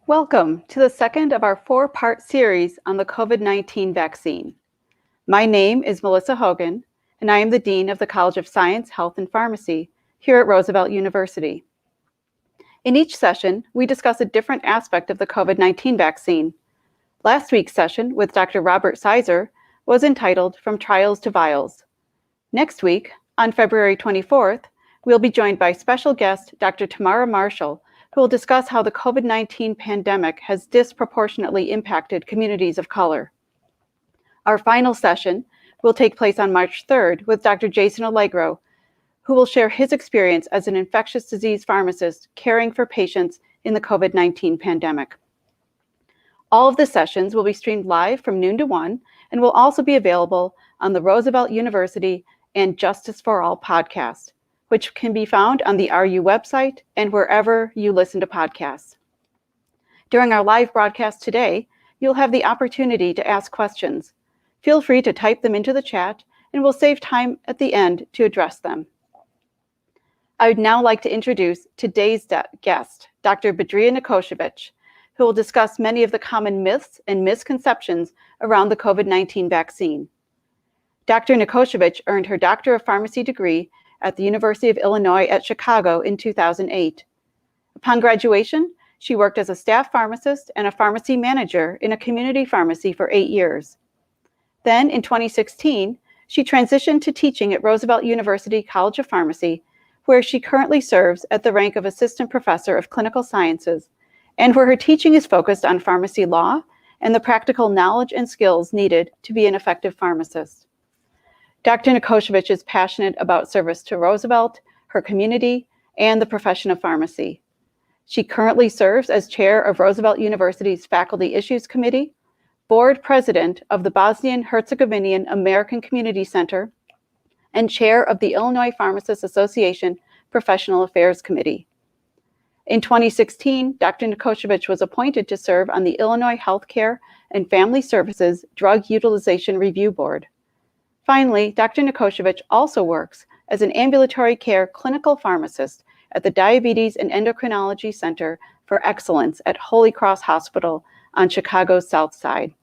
Welcome to the second of our four-part series on the COVID-19 vaccine. My name is Melissa Hogan, and I am the Dean of the College of Science, Health, and Pharmacy here at Roosevelt University. In each session, we discuss a different aspect of the COVID-19 vaccine. Last week's session with Dr. Robert Sizer was entitled From Trials to Vials. Next week, on February 24th, we'll be joined by special guest Dr. Tamara Marshall, who will discuss how the COVID-19 pandemic has disproportionately impacted communities of color. Our final session will take place on March 3rd with Dr. Jason Allegro, who will share his experience as an infectious disease pharmacist caring for patients in the COVID-19 pandemic. All of the sessions will be streamed live from noon to 1 and will also be available on the Roosevelt University and Justice for All podcast, which can be found on the RU website and wherever you listen to podcasts. During our live broadcast today, you'll have the opportunity to ask questions. Feel free to type them into the chat, and we'll save time at the end to address them. I would now like to introduce today's guest, Dr. Bedrija Nikocevic, who will discuss many of the common myths and misconceptions around the COVID-19 vaccine. Dr. Nikocevic earned her Doctor of Pharmacy degree at the University of Illinois at Chicago in 2008. Upon graduation, she worked as a staff pharmacist and a pharmacy manager in a community pharmacy for 8 years. Then, in 2016, she transitioned to teaching at Roosevelt University College of Pharmacy, where she currently serves at the rank of Assistant Professor of Clinical Sciences, and where her teaching is focused on pharmacy law and the practical knowledge and skills needed to be an effective pharmacist. Dr. Nikocevic is passionate about service to Roosevelt, her community, and the profession of pharmacy. She currently serves as chair of Roosevelt University's Faculty Issues Committee, board president of the Bosnian-Herzegovinian American Community Center, and chair of the Illinois Pharmacists Association Professional Affairs Committee. In 2016, Dr. Nikocevic was appointed to serve on the Illinois Healthcare and Family Services Drug Utilization Review Board. Finally, Dr. Nikocevic also works as an ambulatory care clinical pharmacist at the Diabetes and Endocrinology Center for Excellence at Holy Cross Hospital on Chicago's South Side.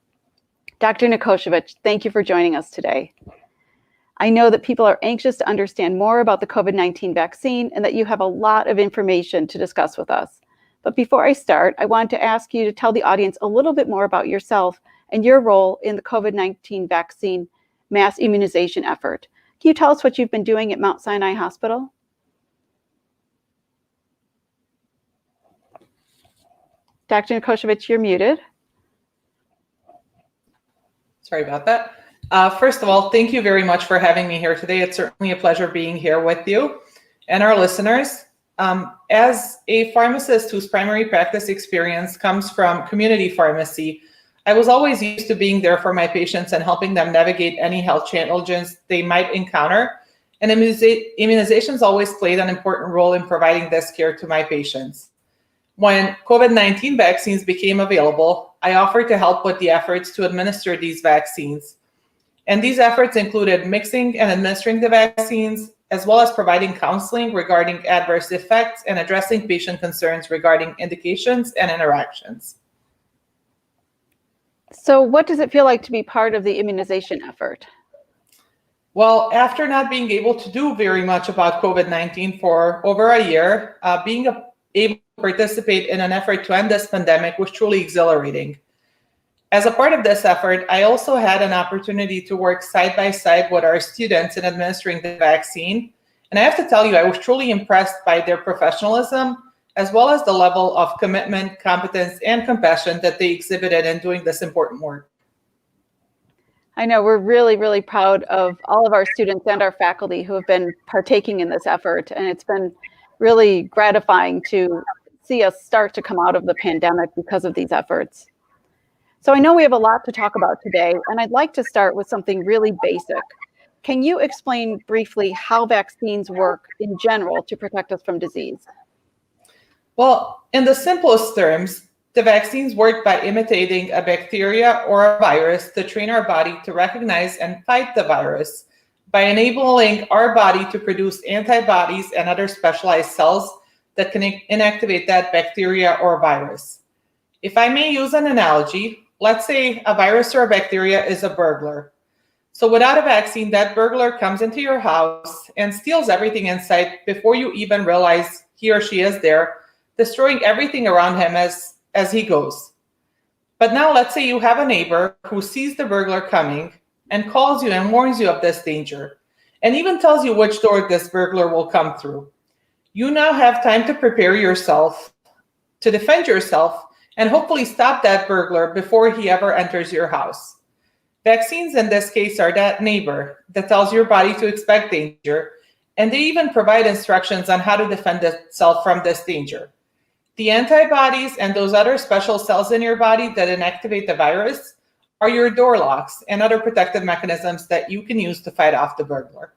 Dr. Nikocevic, thank you for joining us today. I know that people are anxious to understand more about the COVID-19 vaccine and that you have a lot of information to discuss with us. But before I start, I want to ask you to tell the audience a little bit more about yourself and your role in the COVID-19 vaccine mass immunization effort. Can you tell us what you've been doing at Mount Sinai Hospital? Dr. Nikocevic, you're muted. Sorry about that. First of all, thank you very much for having me here today. It's certainly a pleasure being here with you and our listeners. As a pharmacist whose primary practice experience comes from community pharmacy, I was always used to being there for my patients and helping them navigate any health challenges they might encounter. And immunizations always played an important role in providing this care to my patients. When COVID-19 vaccines became available, I offered to help with the efforts to administer these vaccines. And these efforts included mixing and administering the vaccines, as well as providing counseling regarding adverse effects and addressing patient concerns regarding indications and interactions. So what does it feel like to be part of the immunization effort? Well, after not being able to do very much about COVID-19 for over a year, being able to participate in an effort to end this pandemic was truly exhilarating. As a part of this effort, I also had an opportunity to work side by side with our students in administering the vaccine. And I have to tell you, I was truly impressed by their professionalism, as well as the level of commitment, competence, and compassion that they exhibited in doing this important work. I know we're really, really proud of all of our students and our faculty who have been partaking in this effort, and it's been really gratifying to see us start to come out of the pandemic because of these efforts. So I know we have a lot to talk about today, and I'd like to start with something really basic. Can you explain briefly how vaccines work in general to protect us from disease? Well, in the simplest terms, the vaccines work by imitating a bacteria or a virus to train our body to recognize and fight the virus by enabling our body to produce antibodies and other specialized cells that can inactivate that bacteria or virus. If I may use an analogy, let's say a virus or a bacteria is a burglar. So without a vaccine, that burglar comes into your house and steals everything inside before you even realize he or she is there, destroying everything around him as he goes. But now let's say you have a neighbor who sees the burglar coming and calls you and warns you of this danger, and even tells you which door this burglar will come through. You now have time to prepare yourself, to defend yourself, and hopefully stop that burglar before he ever enters your house. Vaccines in this case are that neighbor that tells your body to expect danger, and they even provide instructions on how to defend itself from this danger. The antibodies and those other special cells in your body that inactivate the virus are your door locks and other protective mechanisms that you can use to fight off the burglar.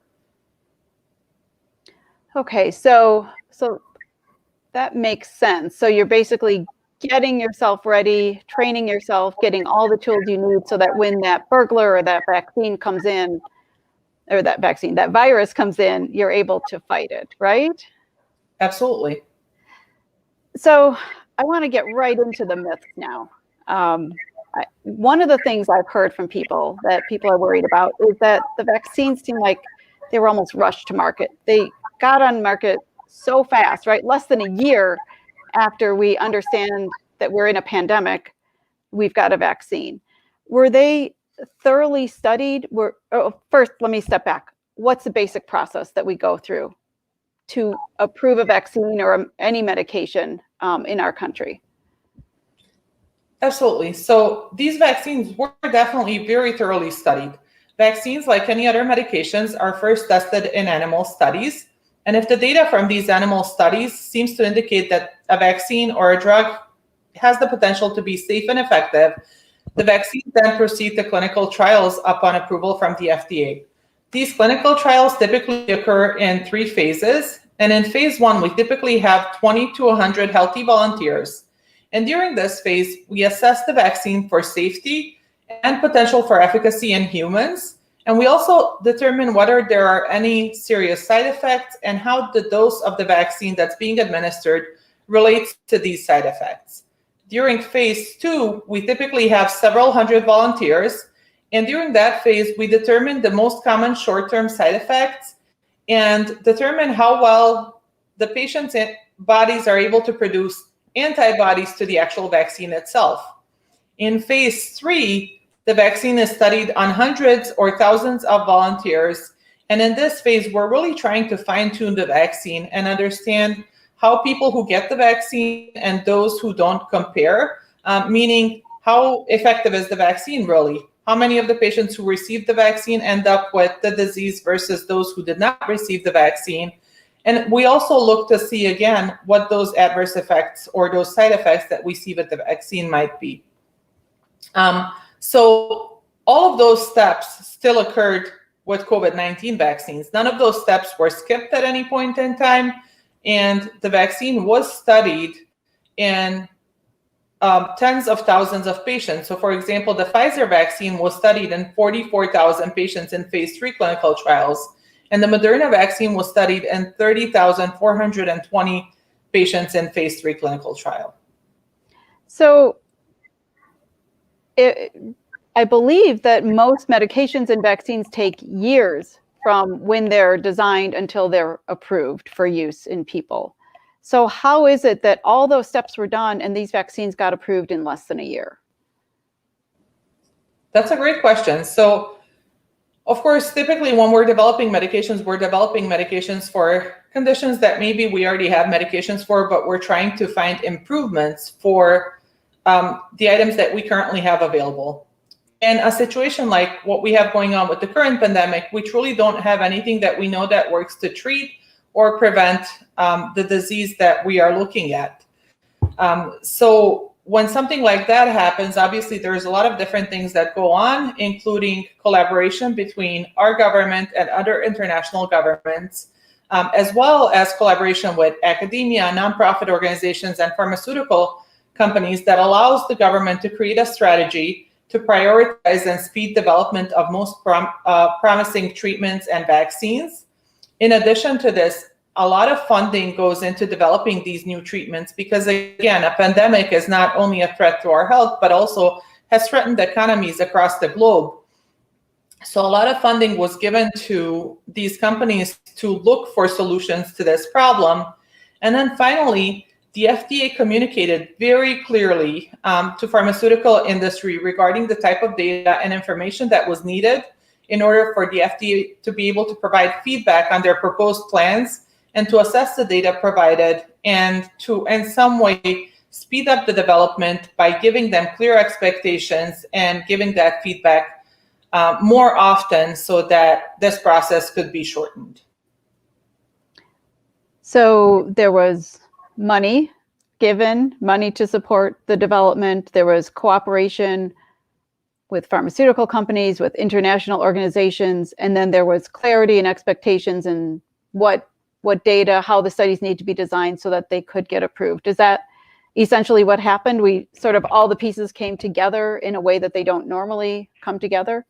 Okay, so that makes sense. So you're basically getting yourself ready, training yourself, getting all the tools you need so that when that burglar or that vaccine comes in, or that virus comes in, you're able to fight it, right? Absolutely. So I want to get right into the myths now. One of the things I've heard from people that people are worried about is that the vaccines seem like they were almost rushed to market. They got on market so fast, right? Less than a year after we understand that we're in a pandemic, we've got a vaccine. Were they thoroughly studied? First, let me step back. What's the basic process that we go through to approve a vaccine or any medication in our country? Absolutely. So these vaccines were definitely very thoroughly studied. Vaccines, like any other medications, are first tested in animal studies. And if the data from these animal studies seems to indicate that a vaccine or a drug has the potential to be safe and effective, the vaccines then proceed to clinical trials upon approval from the FDA. These clinical trials typically occur in 3 phases. And in phase 1, we typically have 20 to 100 healthy volunteers. And during this phase, we assess the vaccine for safety and potential for efficacy in humans. And we also determine whether there are any serious side effects and how the dose of the vaccine that's being administered relates to these side effects. During phase 2, we typically have several hundred volunteers. And during that phase, we determine the most common short-term side effects and determine how well the patient's bodies are able to produce antibodies to the actual vaccine itself. In phase 3, the vaccine is studied on hundreds or thousands of volunteers. And in this phase, we're really trying to fine-tune the vaccine and understand how people who get the vaccine and those who don't compare, meaning how effective is the vaccine really? How many of the patients who received the vaccine end up with the disease versus those who did not receive the vaccine? And we also look to see, again, what those adverse effects or those side effects that we see with the vaccine might be. So all of those steps still occurred with COVID-19 vaccines. None of those steps were skipped at any point in time. And the vaccine was studied in tens of thousands of patients. So for example, the Pfizer vaccine was studied in 44,000 patients in phase 3 clinical trials. And the Moderna vaccine was studied in 30,420 patients in phase 3 clinical trial. So I believe that most medications and vaccines take years from when they're designed until they're approved for use in people. So how is it that all those steps were done and these vaccines got approved in less than a year? That's a great question. So, of course, typically when we're developing medications for conditions that maybe we already have medications for, but we're trying to find improvements for the items that we currently have available. In a situation like what we have going on with the current pandemic, we truly don't have anything that we know that works to treat or prevent the disease that we are looking at. So when something like that happens, obviously there's a lot of different things that go on, including collaboration between our government and other international governments, as well as collaboration with academia, nonprofit organizations, and pharmaceutical companies that allows the government to create a strategy to prioritize and speed development of most promising treatments and vaccines. In addition to this, a lot of funding goes into developing these new treatments because, again, a pandemic is not only a threat to our health, but also has threatened economies across the globe. So a lot of funding was given to these companies to look for solutions to this problem. And then finally, the FDA communicated very clearly to pharmaceutical industry regarding the type of data and information that was needed in order for the FDA to be able to provide feedback on their proposed plans and to assess the data provided and to, in some way, speed up the development by giving them clear expectations and giving that feedback more often so that this process could be shortened. So there was money given, money to support the development. There was cooperation with pharmaceutical companies, with international organizations, and then there was clarity and expectations and what data, how the studies need to be designed so that they could get approved. Is that essentially what happened? We sort of all the pieces came together in a way that they don't normally come together?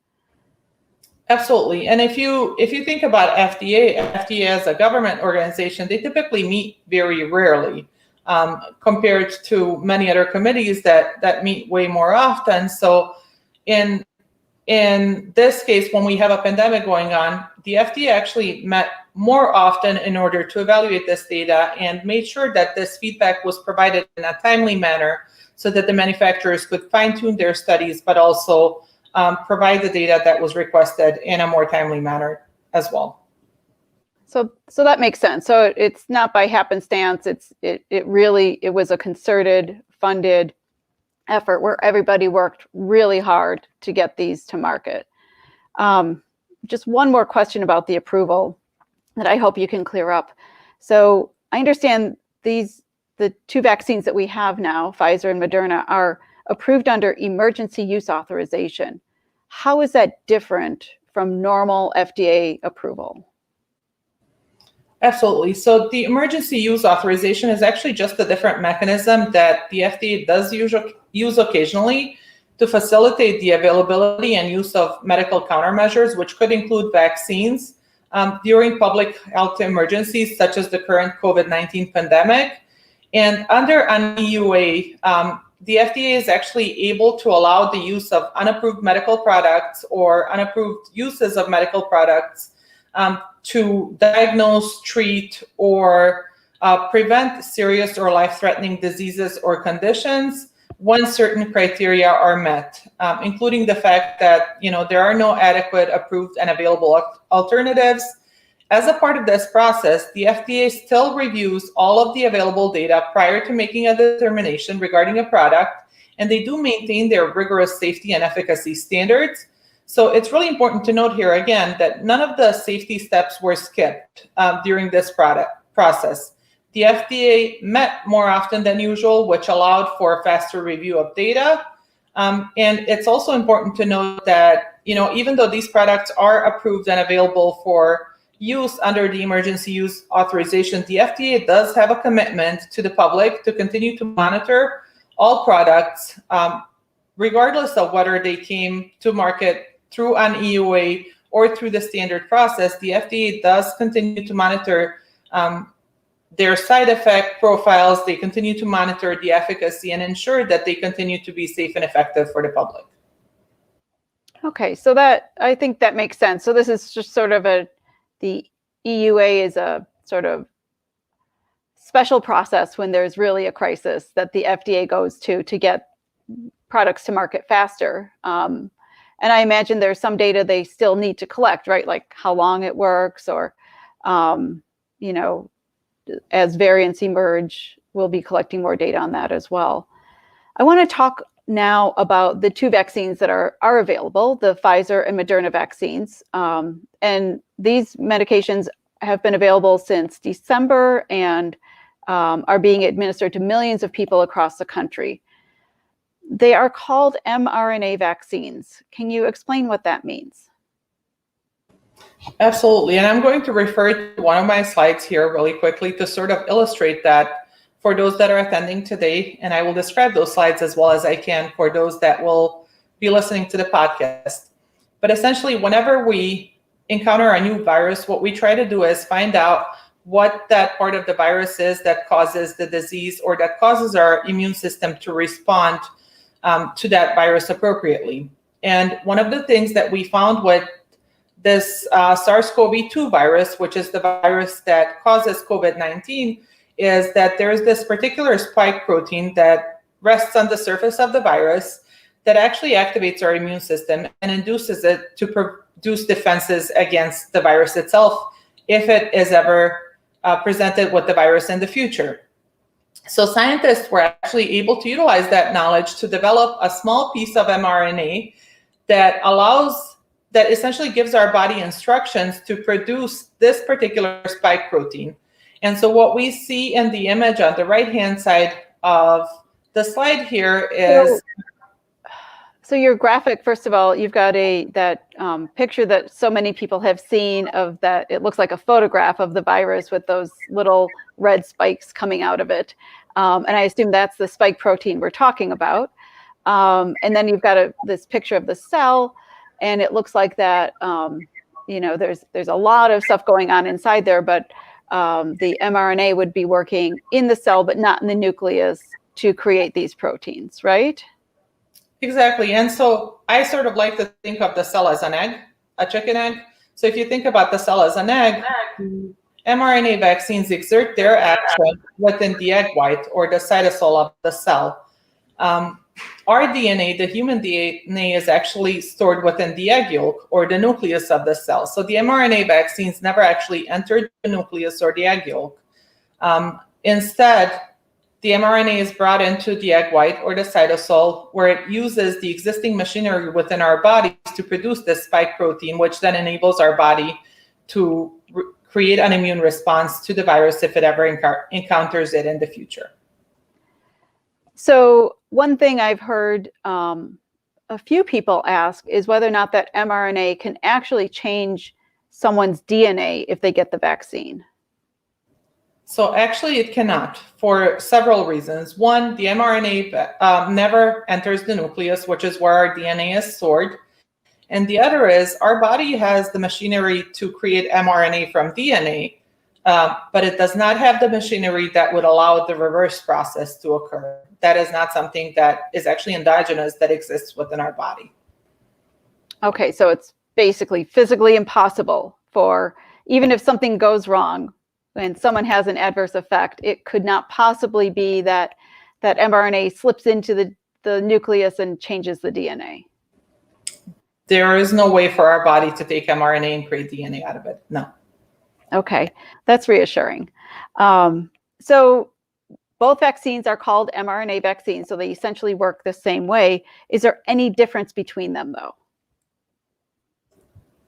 Absolutely. And if you think about FDA as a government organization, they typically meet very rarely compared to many other committees that meet way more often. So in this case, when we have a pandemic going on, the FDA actually met more often in order to evaluate this data and made sure that this feedback was provided in a timely manner so that the manufacturers could fine-tune their studies, but also provide the data that was requested in a more timely manner as well. So that makes sense. So it's not by happenstance. It was a concerted, funded effort where everybody worked really hard to get these to market. Just one more question about the approval that I hope you can clear up. So I understand the two vaccines that we have now, Pfizer and Moderna, are approved under emergency use authorization. How is that different from normal FDA approval? Absolutely. So the emergency use authorization is actually just a different mechanism that the FDA does use occasionally to facilitate the availability and use of medical countermeasures, which could include vaccines during public health emergencies such as the current COVID-19 pandemic. And under an EUA, the FDA is actually able to allow the use of unapproved medical products or unapproved uses of medical products to diagnose, treat, or prevent serious or life-threatening diseases or conditions when certain criteria are met, including the fact that there are no adequate, approved, and available alternatives. As a part of this process, the FDA still reviews all of the available data prior to making a determination regarding a product, and they do maintain their rigorous safety and efficacy standards. So it's really important to note here again that none of the safety steps were skipped during this process. The FDA met more often than usual, which allowed for a faster review of data. And it's also important to note that even though these products are approved and available for use under the emergency use authorization, the FDA does have a commitment to the public to continue to monitor all products, regardless of whether they came to market through an EUA or through the standard process. The FDA does continue to monitor their side effect profiles. They continue to monitor the efficacy and ensure that they continue to be safe and effective for the public. Okay, so I think that makes sense. So this is just sort of the EUA is a sort of special process when there's really a crisis that the FDA goes to get products to market faster. And I imagine there's some data they still need to collect, right? Like how long it works or, as variants emerge, we'll be collecting more data on that as well. I want to talk now about the two vaccines that are available, the Pfizer and Moderna vaccines. And these medications have been available since December and are being administered to millions of people across the country. They are called mRNA vaccines. Can you explain what that means? Absolutely. And I'm going to refer to one of my slides here really quickly to sort of illustrate that for those that are attending today. And I will describe those slides as well as I can for those that will be listening to the podcast. But essentially, whenever we encounter a new virus, what we try to do is find out what that part of the virus is that causes the disease or that causes our immune system to respond to that virus appropriately. And one of the things that we found with this SARS-CoV-2 virus, which is the virus that causes COVID-19, is that there is this particular spike protein that rests on the surface of the virus that actually activates our immune system and induces it to produce defenses against the virus itself if it is ever presented with the virus in the future. So scientists were actually able to utilize that knowledge to develop a small piece of mRNA that essentially gives our body instructions to produce this particular spike protein. And so what we see in the image on the right-hand side of the slide here is... So your graphic, first of all, you've got that picture that so many people have seen of that. It looks like a photograph of the virus with those little red spikes coming out of it. And I assume that's the spike protein we're talking about. And then you've got this picture of the cell, and it looks like that, there's a lot of stuff going on inside there, but the mRNA would be working in the cell, but not in the nucleus to create these proteins, right? Exactly. And so I sort of like to think of the cell as an egg, a chicken egg. So if you think about the cell as an egg, mRNA vaccines exert their action within the egg white or the cytosol of the cell. Our DNA, the human DNA, is actually stored within the egg yolk or the nucleus of the cell. So the mRNA vaccines never actually entered the nucleus or the egg yolk. Instead, the mRNA is brought into the egg white or the cytosol, where it uses the existing machinery within our bodies to produce this spike protein, which then enables our body to create an immune response to the virus if it ever encounters it in the future. So one thing I've heard a few people ask is whether or not that mRNA can actually change someone's DNA if they get the vaccine. So actually it cannot, for several reasons. One, the mRNA never enters the nucleus, which is where our DNA is stored. And the other is our body has the machinery to create mRNA from DNA, but it does not have the machinery that would allow the reverse process to occur. That is not something that is actually endogenous that exists within our body. Okay, so it's basically physically impossible for, even if something goes wrong, and someone has an adverse effect, it could not possibly be that mRNA slips into the nucleus and changes the DNA. There is no way for our body to take mRNA and create DNA out of it. No. Okay, that's reassuring. So both vaccines are called mRNA vaccines, so they essentially work the same way. Is there any difference between them, though?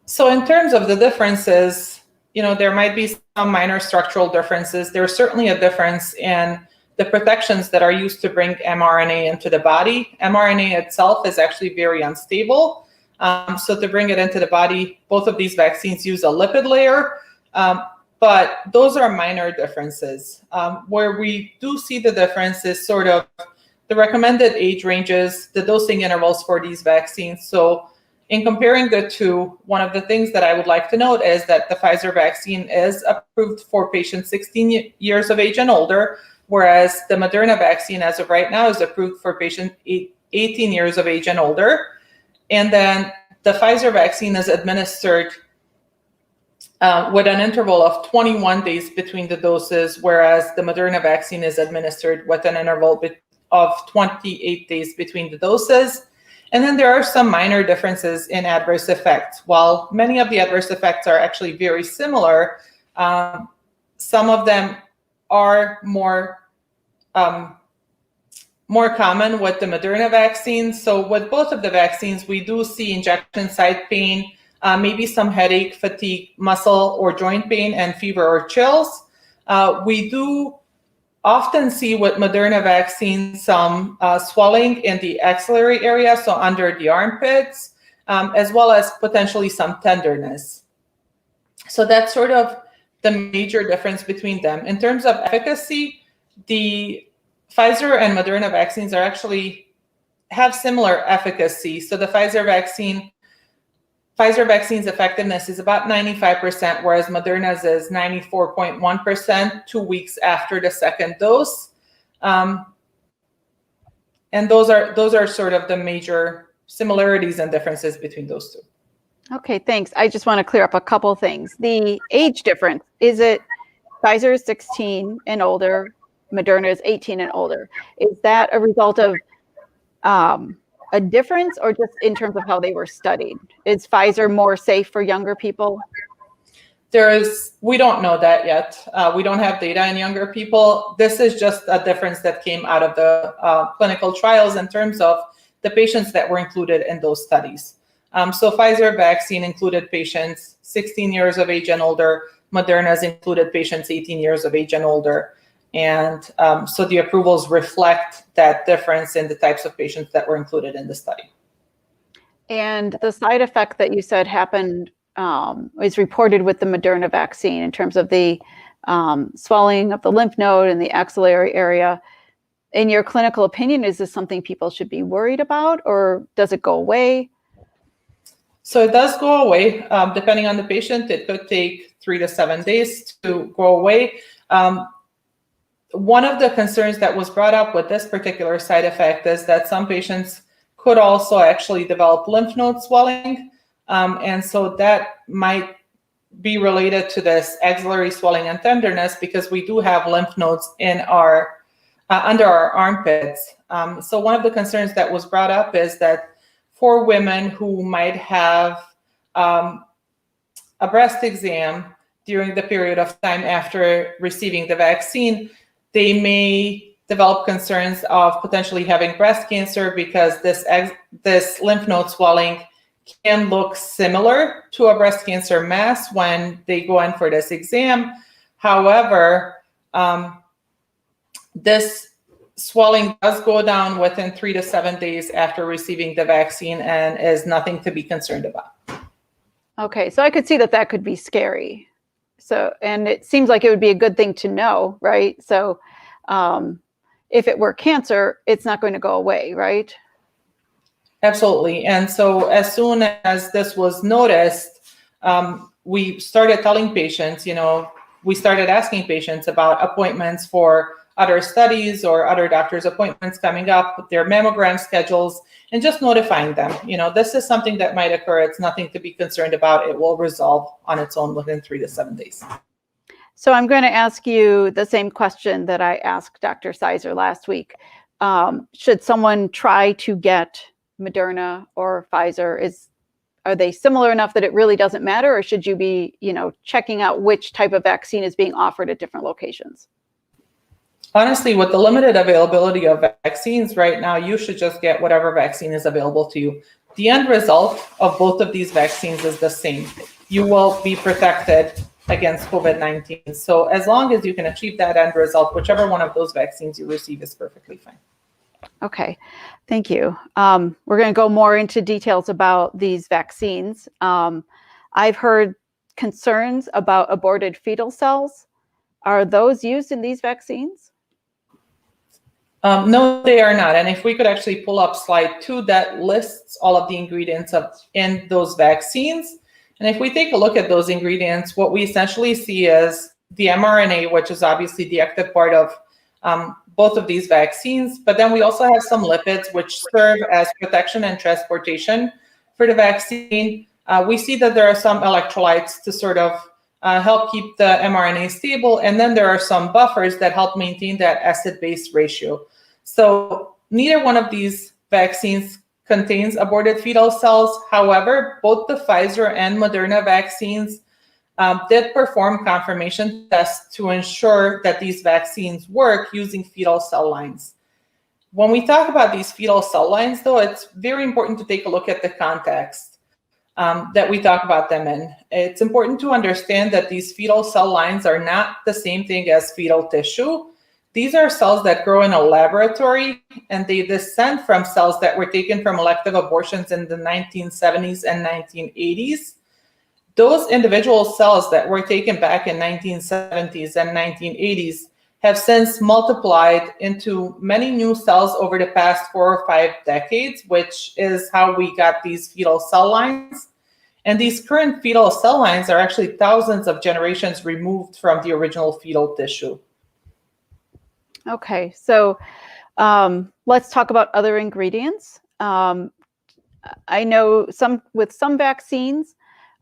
So in terms of the differences, there might be some minor structural differences. There's certainly a difference in the protections that are used to bring mRNA into the body. mRNA itself is actually very unstable. So to bring it into the body, both of these vaccines use a lipid layer, but those are minor differences. Where we do see the difference is sort of the recommended age ranges, the dosing intervals for these vaccines. So in comparing the two, one of the things that I would like to note is that the Pfizer vaccine is approved for patients 16 years of age and older, whereas the Moderna vaccine, as of right now, is approved for patients 18 years of age and older. And then the Pfizer vaccine is administered with an interval of 21 days between the doses, whereas the Moderna vaccine is administered with an interval of 28 days between the doses. And then there are some minor differences in adverse effects. While many of the adverse effects are actually very similar, some of them are more common with the Moderna vaccine. So with both of the vaccines, we do see injection site pain, maybe some headache, fatigue, muscle or joint pain, and fever or chills. We do often see with Moderna vaccine some swelling in the axillary area, so under the armpits, as well as potentially some tenderness. So that's sort of the major difference between them. In terms of efficacy, the Pfizer and Moderna vaccines have similar efficacy. So the Pfizer vaccine Pfizer vaccine's effectiveness is about 95%, whereas Moderna's is 94.1% 2 weeks after the second dose. And those are sort of the major similarities and differences between those two. Okay, thanks. I just want to clear up a couple things. The age difference, is it Pfizer is 16 and older, Moderna is 18 and older? Is that a result of a difference or just in terms of how they were studied? Is Pfizer more safe for younger people? We don't know that yet. We don't have data in younger people. This is just a difference that came out of the clinical trials in terms of the patients that were included in those studies. So Pfizer vaccine included patients 16 years of age and older. Moderna's included patients 18 years of age and older. And so the approvals reflect that difference in the types of patients that were included in the study. And the side effect that you said happened is reported with the Moderna vaccine in terms of the swelling of the lymph node and the axillary area. In your clinical opinion, is this something people should be worried about, or does it go away? So it does go away. Depending on the patient, it could take 3 to 7 days to go away. One of the concerns that was brought up with this particular side effect is that some patients could also actually develop lymph node swelling. And so that might be related to this axillary swelling and tenderness, because we do have lymph nodes in our under our armpits. So one of the concerns that was brought up is that for women who might have a breast exam during the period of time after receiving the vaccine, they may develop concerns of potentially having breast cancer, because this lymph node swelling can look similar to a breast cancer mass when they go in for this exam. However, this swelling does go down within 3 to 7 days after receiving the vaccine and is nothing to be concerned about. Okay, so I could see that that could be scary. So, and it seems like it would be a good thing to know, right? So if it were cancer, it's not going to go away, right? Absolutely. And so as soon as this was noticed, we started telling patients, we started asking patients about appointments for other studies or other doctor's appointments coming up, their mammogram schedules, and just notifying them, this is something that might occur. It's nothing to be concerned about. It will resolve on its own within 3 to 7 days. So I'm going to ask you the same question that I asked Dr. Pfizer last week. Should someone try to get Moderna or Pfizer? Are they similar enough that it really doesn't matter, or should you be, checking out which type of vaccine is being offered at different locations? Honestly, with the limited availability of vaccines right now, you should just get whatever vaccine is available to you. The end result of both of these vaccines is the same. You will be protected against COVID-19. So as long as you can achieve that end result, whichever one of those vaccines you receive is perfectly fine. Okay, thank you. We're going to go more into details about these vaccines. I've heard concerns about aborted fetal cells. Are those used in these vaccines? No, they are not. And if we could actually pull up slide 2, that lists all of the ingredients in those vaccines. And if we take a look at those ingredients, what we essentially see is the mRNA, which is obviously the active part of both of these vaccines. But then we also have some lipids, which serve as protection and transportation for the vaccine. We see that there are some electrolytes to sort of help keep the mRNA stable. And then there are some buffers that help maintain that acid-base ratio. So neither one of these vaccines contains aborted fetal cells. However, both the Pfizer and Moderna vaccines did perform confirmation tests to ensure that these vaccines work using fetal cell lines. When we talk about these fetal cell lines, though, it's very important to take a look at the context that we talk about them in. It's important to understand that these fetal cell lines are not the same thing as fetal tissue. These are cells that grow in a laboratory, and they descend from cells that were taken from elective abortions in the 1970s and 1980s. Those individual cells that were taken back in 1970s and 1980s have since multiplied into many new cells over the past 4 or 5 decades, which is how we got these fetal cell lines. And these current fetal cell lines are actually thousands of generations removed from the original fetal tissue. Okay, so let's talk about other ingredients. I know with some vaccines,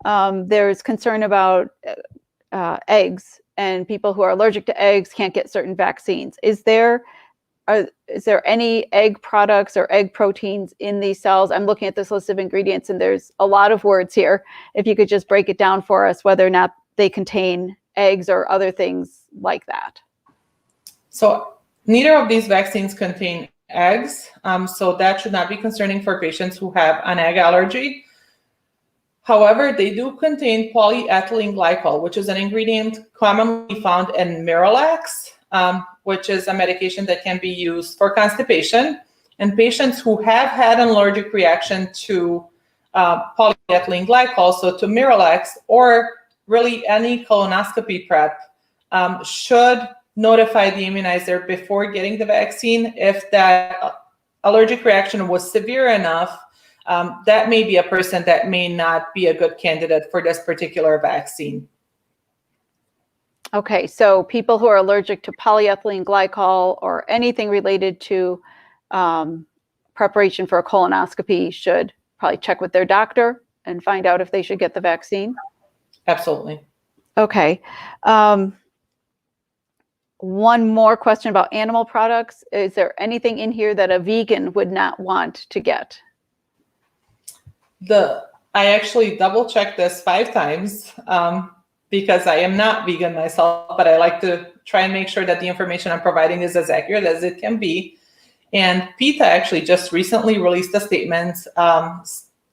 there's concern about eggs, and people who are allergic to eggs can't get certain vaccines. Is there any egg products or egg proteins in these cells? I'm looking at this list of ingredients, and there's a lot of words here. If you could just break it down for us, whether or not they contain eggs or other things like that. So neither of these vaccines contain eggs, so that should not be concerning for patients who have an egg allergy. However, they do contain polyethylene glycol, which is an ingredient commonly found in Miralax, which is a medication that can be used for constipation. And patients who have had an allergic reaction to polyethylene glycol, so to Miralax, or really any colonoscopy prep, should notify the immunizer before getting the vaccine. If that allergic reaction was severe enough, that may be a person that may not be a good candidate for this particular vaccine. Okay, so people who are allergic to polyethylene glycol or anything related to preparation for a colonoscopy should probably check with their doctor and find out if they should get the vaccine? Absolutely. Okay. One more question about animal products. Is there anything in here that a vegan would not want to get? I actually double checked this 5 times because I am not vegan myself, but I like to try and make sure that the information I'm providing is as accurate as it can be. And PETA actually just recently released a statement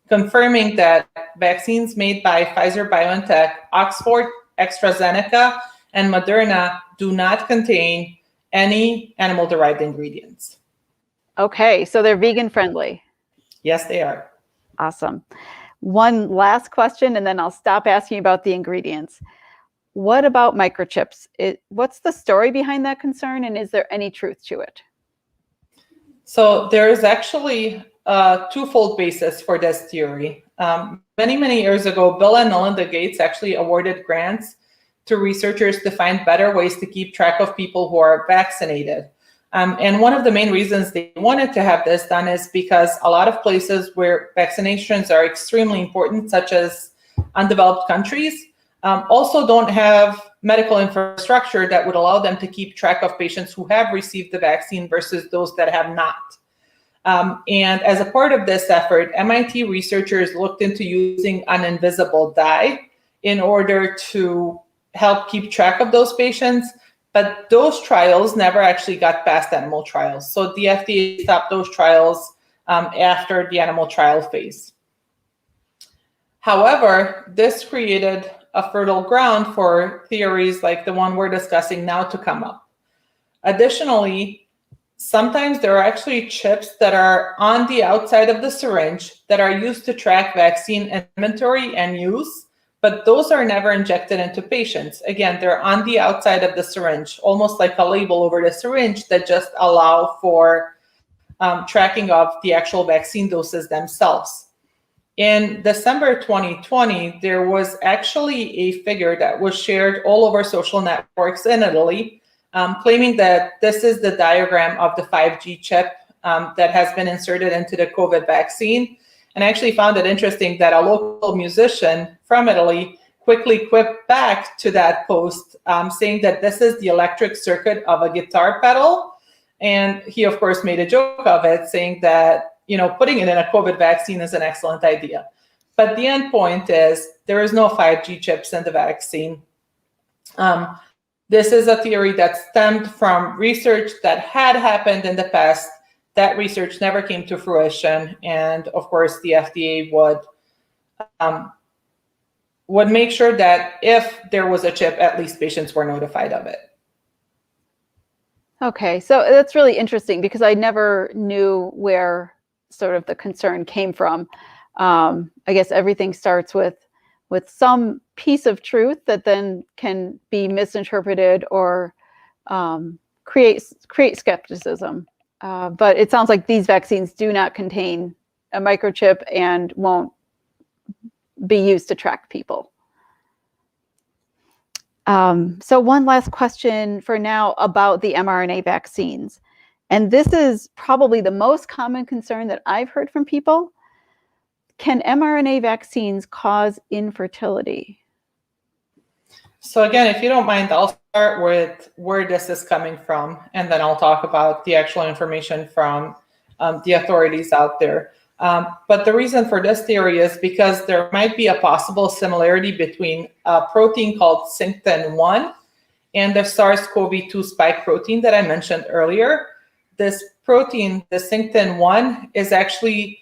confirming that vaccines made by Pfizer BioNTech, Oxford, AstraZeneca, and Moderna do not contain any animal-derived ingredients. Okay, so they're vegan friendly. Yes, they are. Awesome. One last question, and then I'll stop asking about the ingredients. What about microchips? What's the story behind that concern, and is there any truth to it? So there is actually a twofold basis for this theory. Many years ago, Bill and Melinda Gates actually awarded grants to researchers to find better ways to keep track of people who are vaccinated. And one of the main reasons they wanted to have this done is because a lot of places where vaccinations are extremely important, such as undeveloped countries, also don't have medical infrastructure that would allow them to keep track of patients who have received the vaccine versus those that have not. And as a part of this effort, MIT researchers looked into using an invisible dye in order to help keep track of those patients. But those trials never actually got past animal trials. So the FDA stopped those trials after the animal trial phase. However, this created a fertile ground for theories like the one we're discussing now to come up. Additionally, sometimes there are actually chips that are on the outside of the syringe that are used to track vaccine inventory and use, but those are never injected into patients. Again, they're on the outside of the syringe, almost like a label over the syringe that just allow for tracking of the actual vaccine doses themselves. In December 2020, there was actually a figure that was shared all over social networks in Italy, claiming that this is the diagram of the 5G chip that has been inserted into the COVID vaccine. And I actually found it interesting that a local musician from Italy quickly quipped back to that post, saying that this is the electric circuit of a guitar pedal. And he, of course, made a joke of it, saying that, putting it in a COVID vaccine is an excellent idea. But the end point is there is no 5G chips in the vaccine. This is a theory that stemmed from research that had happened in the past. That research never came to fruition, and of course, the FDA would make sure that if there was a chip, at least patients were notified of it. Okay, so that's really interesting because I never knew where sort of the concern came from. I guess everything starts with some piece of truth that then can be misinterpreted or create skepticism. But it sounds like these vaccines do not contain a microchip and won't be used to track people. So one last question for now about the mRNA vaccines. And this is probably the most common concern that I've heard from people. Can mRNA vaccines cause infertility? So again, if you don't mind, I'll start with where this is coming from, and then I'll talk about the actual information from the authorities out there. But the reason for this theory is because there might be a possible similarity between a protein called Synctin-1 and the SARS-CoV-2 spike protein that I mentioned earlier. This protein, the Synctin-1, is actually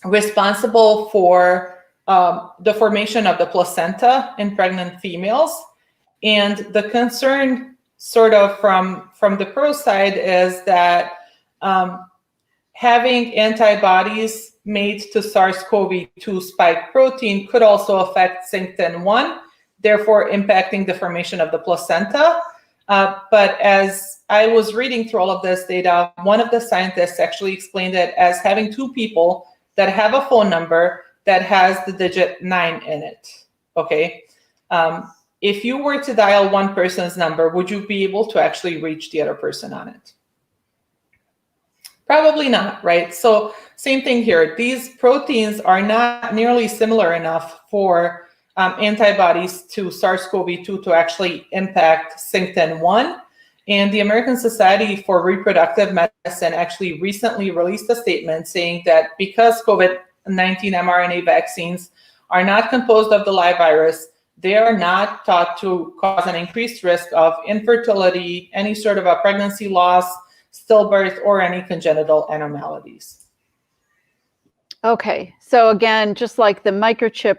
responsible for the formation of the placenta in pregnant females. And the concern sort of from the pro side is that having antibodies made to SARS-CoV-2 spike protein could also affect Synctin-1, therefore impacting the formation of the placenta. But as I was reading through all of this data, one of the scientists actually explained it as having two people that have a phone number that has the digit 9 in it, okay? If you were to dial one person's number, would you be able to actually reach the other person on it? Probably not, right? So same thing here. These proteins are not nearly similar enough for antibodies to SARS-CoV-2 to actually impact Synctin-1. And the American Society for Reproductive Medicine actually recently released a statement saying that because COVID-19 mRNA vaccines are not composed of the live virus, they are not thought to cause an increased risk of infertility, any sort of a pregnancy loss, stillbirth, or any congenital abnormalities. Okay, so again, just like the microchip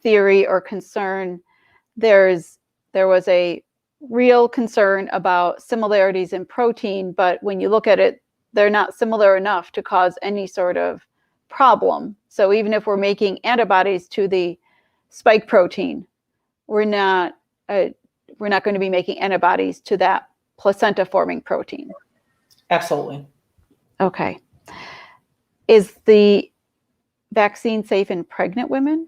theory or concern, there was a real concern about similarities in protein, but when you look at it, they're not similar enough to cause any sort of problem. So even if we're making antibodies to the spike protein, we're not going to be making antibodies to that placenta forming protein. Absolutely. Okay. Is the vaccine safe in pregnant women?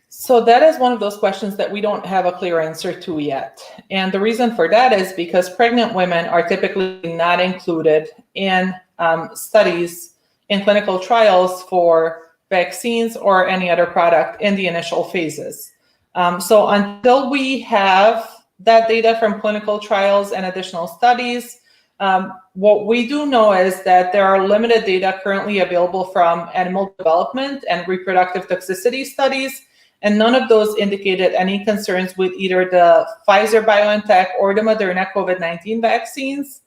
So that is one of those questions that we don't have a clear answer to yet. And the reason for that is because pregnant women are typically not included in studies in clinical trials for vaccines or any other product in the initial phases. So until we have that data from clinical trials and additional studies, what we do know is that there are limited data currently available from animal development and reproductive toxicity studies, and none of those indicated any concerns with either the Pfizer BioNTech or the Moderna COVID-19 vaccines.